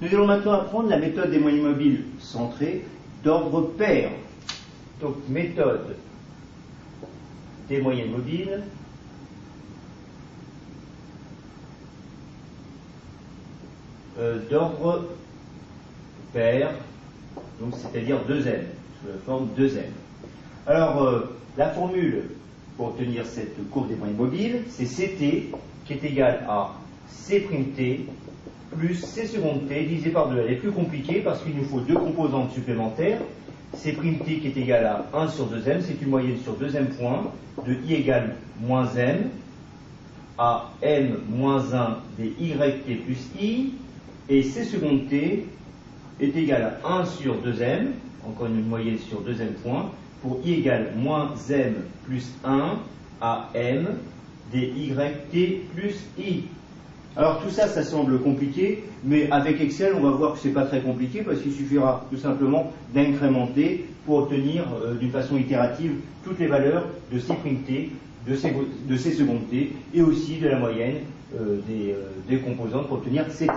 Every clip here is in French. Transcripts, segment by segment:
Nous allons maintenant apprendre la méthode des moyennes mobiles centrées d'ordre pair. Donc, méthode des moyennes mobiles d'ordre pair, donc c'est-à-dire 2n, sous la forme 2n. Alors, la formule pour obtenir cette courbe des moyennes mobiles, c'est Ct qui est égal à C'T plus C seconde t divisé par 2. Elle est plus compliquée parce qu'il nous faut deux composantes supplémentaires. C'T qui est égal à 1 sur 2m, c'est une moyenne sur 2m point de i égale moins m à m moins 1 des yt plus i, et C seconde t est égal à 1 sur 2m, encore une moyenne sur 2m point, pour i égale moins m plus 1 à m des yt plus i. Alors tout ça, ça semble compliqué, mais avec Excel, on va voir que ce n'est pas très compliqué parce qu'il suffira tout simplement d'incrémenter pour obtenir d'une façon itérative toutes les valeurs de C'T, de C seconde t et aussi de la moyenne des composantes pour obtenir Ct.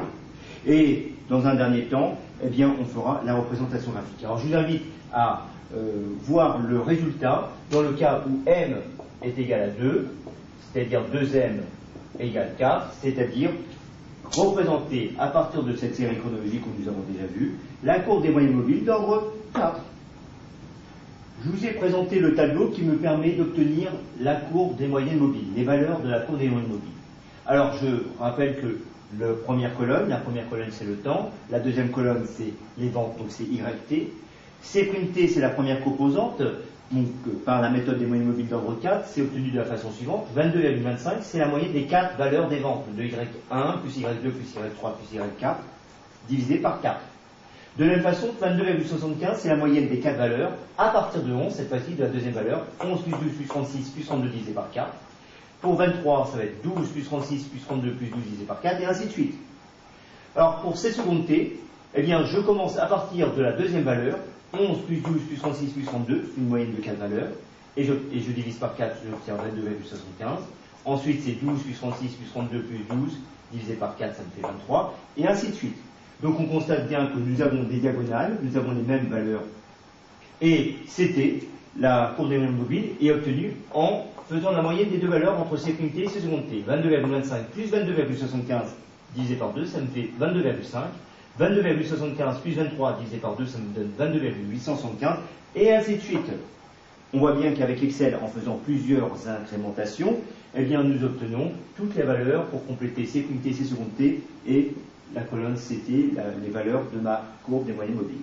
Et dans un dernier temps, eh bien, on fera la représentation graphique. Alors je vous invite à voir le résultat dans le cas où m est égal à 2, c'est-à-dire 2m égale 4, c'est-à-dire représenter à partir de cette série chronologique que nous avons déjà vue, la courbe des moyennes mobiles d'ordre 4. Je vous ai présenté le tableau qui me permet d'obtenir la courbe des moyennes mobiles, les valeurs de la courbe des moyennes mobiles. Alors je rappelle que la première colonne c'est le temps, la deuxième colonne c'est les ventes, donc c'est YT. C'T c'est la première composante, donc par la méthode des moyennes mobiles d'ordre 4, c'est obtenu de la façon suivante. 22,25 c'est la moyenne des 4 valeurs des ventes, de Y1 plus Y2 plus Y3 plus Y4 divisé par 4. De la même façon, 22,75 c'est la moyenne des 4 valeurs à partir de 11, cette fois-ci de la deuxième valeur, 11 plus 12 plus 36 plus 32 divisé par 4. Pour 23, ça va être 12 plus 36 plus 32 plus 12 divisé par 4, et ainsi de suite. Alors pour C seconde t, eh bien je commence à partir de la deuxième valeur, 11 plus 12 plus 36 plus 32, une moyenne de 4 valeurs, et je divise par 4, j'obtiens 22,75. Ensuite c'est 12 plus 36 plus 32 plus 12, divisé par 4, ça me fait 23, et ainsi de suite. Donc on constate bien que nous avons des diagonales, nous avons les mêmes valeurs, et Ct, la courbe des moyennes mobiles, est obtenue en faisant la moyenne des deux valeurs entre C'T et C seconde t. 22,25 plus 22,75 divisé par 2, ça me fait 22,5. 22,75 plus 23 divisé par 2, ça me donne 22,875, et ainsi de suite. On voit bien qu'avec Excel, en faisant plusieurs incrémentations, eh bien, nous obtenons toutes les valeurs pour compléter C'T, C seconde t et la colonne Ct, les valeurs de ma courbe des moyennes mobiles.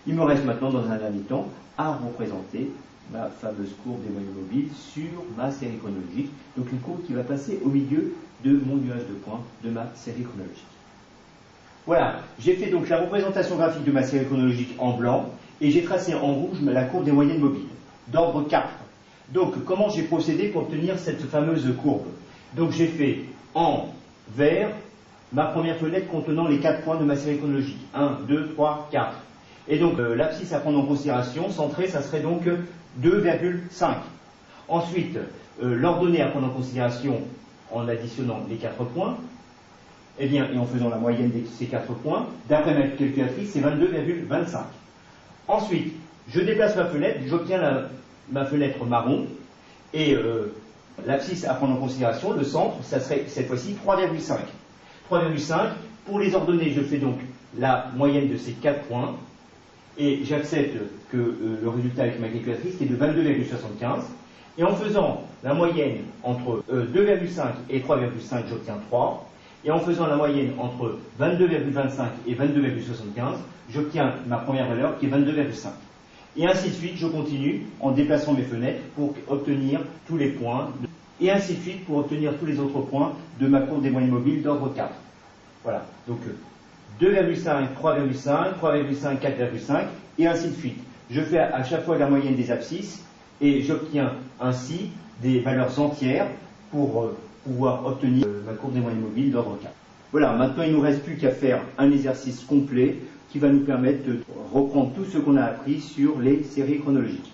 Il me reste maintenant, dans un dernier temps, à représenter ma fameuse courbe des moyennes mobiles sur ma série chronologique, donc une courbe qui va passer au milieu de mon nuage de points de ma série chronologique. Voilà, j'ai fait donc la représentation graphique de ma série chronologique en blanc, et j'ai tracé en rouge la courbe des moyennes mobiles, d'ordre 4. Donc, comment j'ai procédé pour obtenir cette fameuse courbe? Donc, j'ai fait en vert ma première fenêtre contenant les 4 points de ma série chronologique. 1, 2, 3, 4. Et donc, l'abscisse à prendre en considération, centrée, ça serait donc 2,5. Ensuite, l'ordonnée à prendre en considération en additionnant les 4 points, eh bien, et en faisant la moyenne de ces 4 points, d'après ma calculatrice, c'est 22,25. Ensuite, je déplace ma fenêtre, j'obtiens ma fenêtre marron, et l'abscisse à prendre en considération, le centre, ça serait cette fois-ci 3,5. 3,5, pour les ordonnées, je fais donc la moyenne de ces 4 points, et j'accepte que le résultat avec ma calculatrice est de 22,75, et en faisant la moyenne entre 2,5 et 3,5, j'obtiens 3, et en faisant la moyenne entre 22,25 et 22,75, j'obtiens ma première valeur qui est 22,5. Et ainsi de suite, je continue en déplaçant mes fenêtres pour obtenir tous les points, et ainsi de suite pour obtenir tous les autres points de ma courbe des moyennes mobiles d'ordre 4. Voilà, donc 2,5, 3,5, 3,5, 4,5, et ainsi de suite. Je fais à chaque fois la moyenne des abscisses, et j'obtiens ainsi des valeurs entières pour pouvoir obtenir ma courbe des moyennes mobiles d'ordre 4. Voilà, maintenant il ne nous reste plus qu'à faire un exercice complet qui va nous permettre de reprendre tout ce qu'on a appris sur les séries chronologiques.